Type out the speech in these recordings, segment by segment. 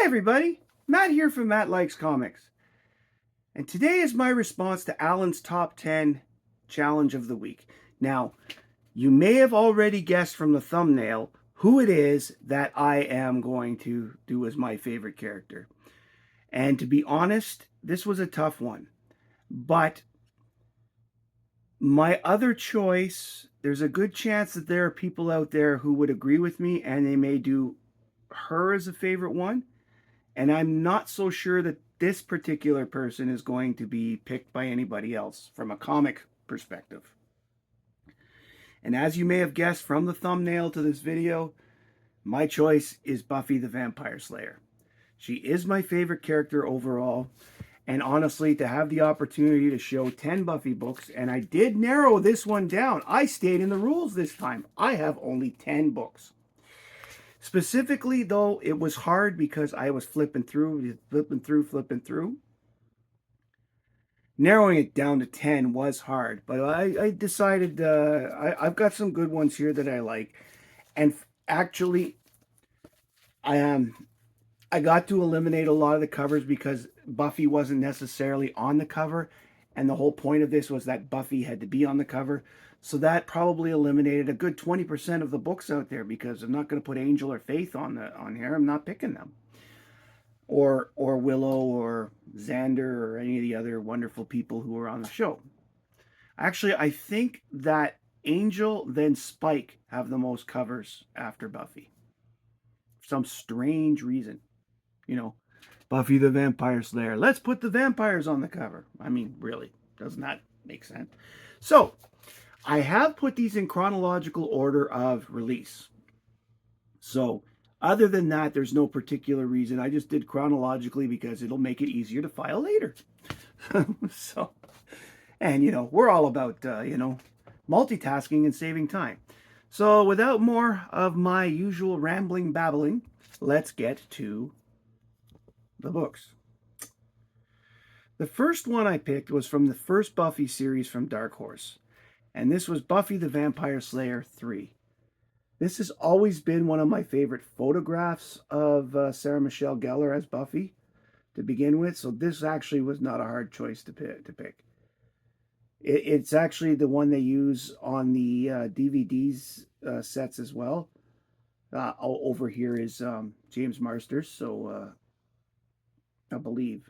Hi everybody, Matt here from Matt Likes Comics. And today is my response to Allan's Top 10 Challenge of the Week. Now, you may have already guessed from the thumbnail who it is that I am going to do as my favorite character. And to be honest, this was a tough one. But my other choice, there's a good chance that there are people out there who would agree with me and they may do her as a favorite one. And I'm not so sure that this particular person is going to be picked by anybody else from a comic perspective. And as you may have guessed from the thumbnail to this video, my choice is Buffy the Vampire Slayer. She is my favorite character overall. And honestly, to have the opportunity to show 10 Buffy books, and I did narrow this one down. I stayed in the rules this time. I have only 10 books. Specifically, though, it was hard because I was flipping through. Narrowing it down to 10 was hard, but I decided I've got some good ones here that I like. And actually, I got to eliminate a lot of the covers because Buffy wasn't necessarily on the cover. And the whole point of this was that Buffy had to be on the cover. So that probably eliminated a good 20% of the books out there because I'm not going to put Angel or Faith on here. I'm not picking them. Or Willow or Xander or any of the other wonderful people who are on the show. Actually, I think that Angel then Spike have the most covers after Buffy. For some strange reason. You know, Buffy the Vampire Slayer. Let's put the vampires on the cover. I mean, really, doesn't that make sense? So, I have put these in chronological order of release. So, other than that, there's no particular reason. I just did chronologically because it'll make it easier to file later. So, and you know, we're all about, multitasking and saving time. So, without more of my usual rambling babbling, let's get to the books. The first one I picked was from the first Buffy series from Dark Horse, and this was Buffy the Vampire Slayer 3. This has always been one of my favorite photographs of Sarah Michelle Gellar as Buffy to begin with, so this actually was not a hard choice to pick. It's actually the one they use on the DVDs sets as well. Over here is James Marsters, so I believe.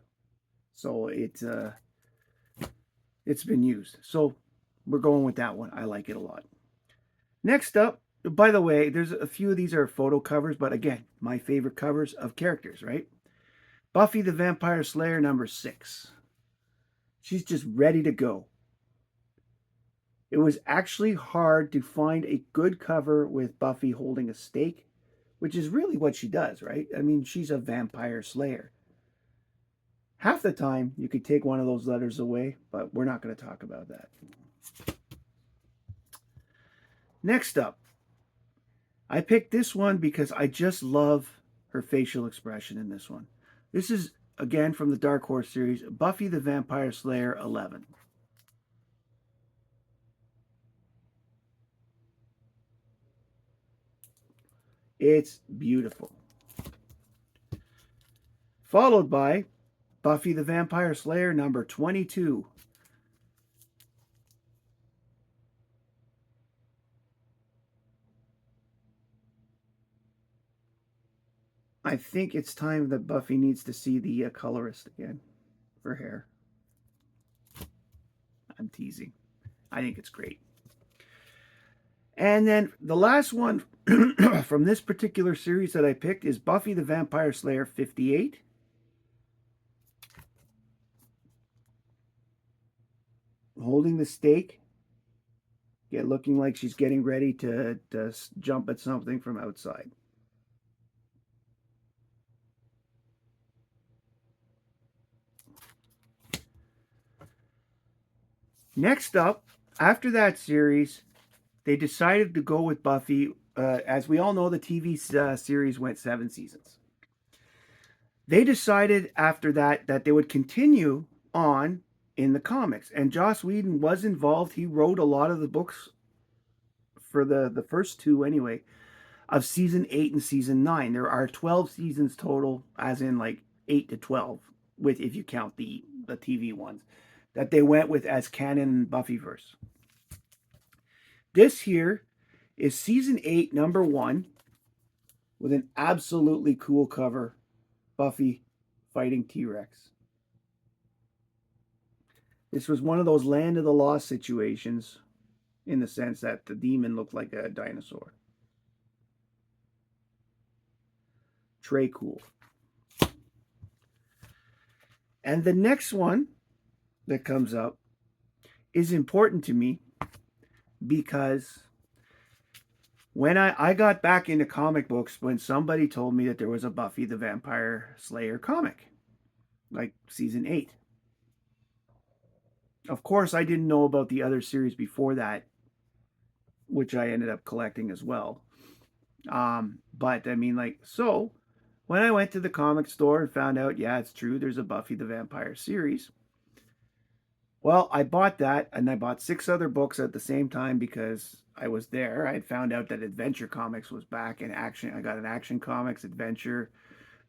So it's been used. So we're going with that one. I like it a lot. Next up, by the way, there's a few of these are photo covers, but again, my favorite covers of characters, right? Buffy the Vampire Slayer number 6. She's just ready to go. It was actually hard to find a good cover with Buffy holding a stake, which is really what she does, right? I mean, she's a vampire slayer. Half the time, you could take one of those letters away, but we're not going to talk about that. Next up, I picked this one because I just love her facial expression in this one. This is, again, from the Dark Horse series, Buffy the Vampire Slayer 11. It's beautiful. Followed by Buffy the Vampire Slayer number 22. I think it's time that Buffy needs to see the colorist again for hair. I'm teasing. I think it's great. And then the last one from this particular series that I picked is Buffy the Vampire Slayer 58. Holding the stake. Looking like she's getting ready to jump at something from outside. Next up, after that series, they decided to go with Buffy. As we all know, the TV series went 7 seasons. They decided after that they would continue on in the comics. And Joss Whedon was involved. He wrote a lot of the books for the first 2 anyway. of season 8 and season 9. There are 12 seasons total, as in like 8 to 12, with if you count the TV ones, that they went with as canon Buffyverse. This here is season 8, number 1, with an absolutely cool cover. Buffy fighting T-Rex. This was one of those Land of the Lost situations, in the sense that the demon looked like a dinosaur. Trey cool. And the next one that comes up is important to me because when I got back into comic books when somebody told me that there was a Buffy the Vampire Slayer comic, like season 8. Of course, I didn't know about the other series before that, which I ended up collecting as well. But I mean, like, so when I went to the comic store and found out, yeah, it's true, there's a Buffy the Vampire series. Well, I bought that, and I bought 6 other books at the same time because I was there. I had found out that Adventure Comics was back in action. I got an Action Comics, Adventure,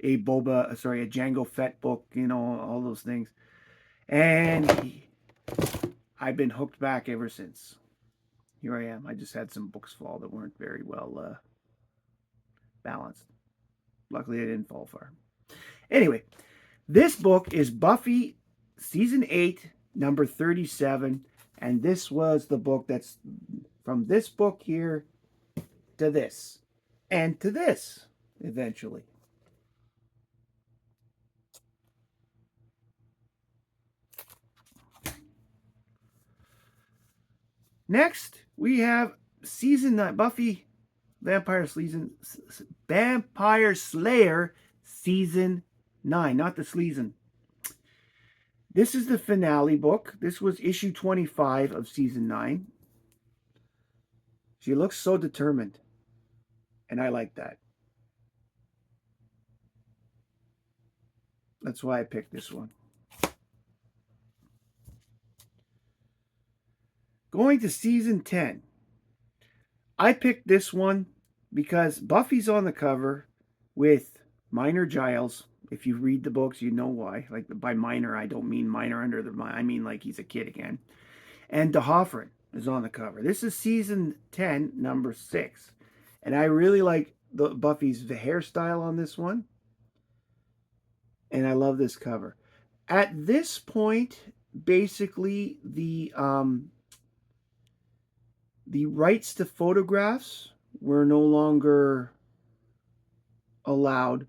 a Django Fett book, you know, all those things. And I've been hooked back ever since. Here I am. I just had some books fall that weren't very well balanced. Luckily, I didn't fall far. Anyway, this book is Buffy Season 8, number 37. And this was the book that's from this book here to this. And to this, eventually. Next, we have Season 9, Buffy Vampire Slayer Season 9, not the Sleason. This is the finale book. This was issue 25 of Season 9. She looks so determined, and I like that. That's why I picked this one. Going to Season 10. I picked this one because Buffy's on the cover with Minor Giles. If you read the books, you know why. Like, by minor, I don't mean minor under the mind. I mean like he's a kid again. And D'Hoffryn is on the cover. This is Season 10, number 6. And I really like Buffy's hairstyle on this one. And I love this cover. At this point, basically, the rights to photographs were no longer allowed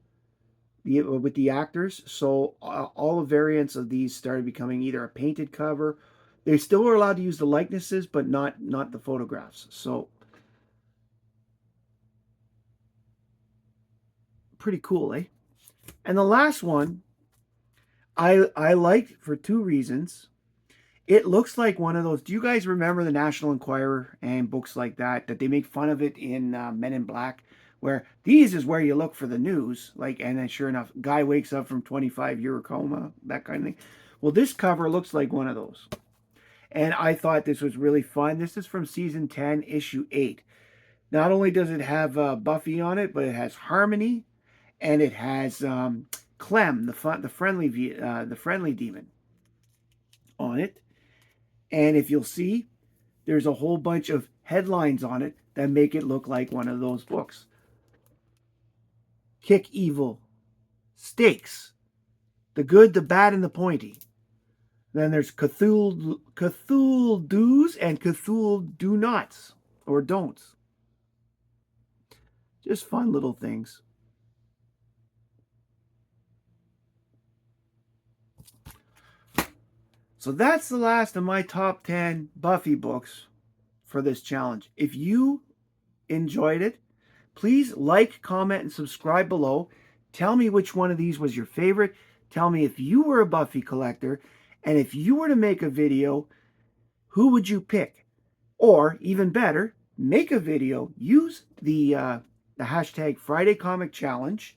with the actors. So all the variants of these started becoming either a painted cover. They still were allowed to use the likenesses, but not the photographs. So pretty cool, eh? And the last one I liked for 2 reasons. It looks like one of those. Do you guys remember the National Enquirer and books like that they make fun of it in Men in Black, where these is where you look for the news, like, and then sure enough, guy wakes up from 25-year coma, that kind of thing. Well, this cover looks like one of those, and I thought this was really fun. This is from Season 10, Issue 8. Not only does it have Buffy on it, but it has Harmony, and it has Clem, the friendly demon, on it. And if you'll see, there's a whole bunch of headlines on it that make it look like one of those books. Kick Evil, Stakes, The Good, the Bad, and the Pointy. Then there's Cthulhu Do's and Cthulhu Do Nots, or Don'ts. Just fun little things. So that's the last of my top 10 Buffy books for this challenge. If you enjoyed it, please like, comment, and subscribe below. Tell me which one of these was your favorite. Tell me if you were a Buffy collector, and if you were to make a video, who would you pick? Or, even better, make a video. Use the hashtag Friday Comic Challenge.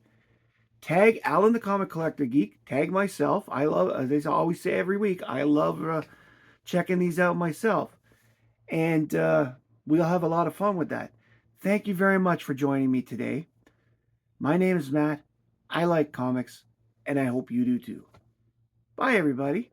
Tag Allan the Comic Collector Geek. Tag myself. I love, as I always say every week, I love checking these out myself. And we'll have a lot of fun with that. Thank you very much for joining me today. My name is Matt. I like comics, and I hope you do too. Bye, everybody.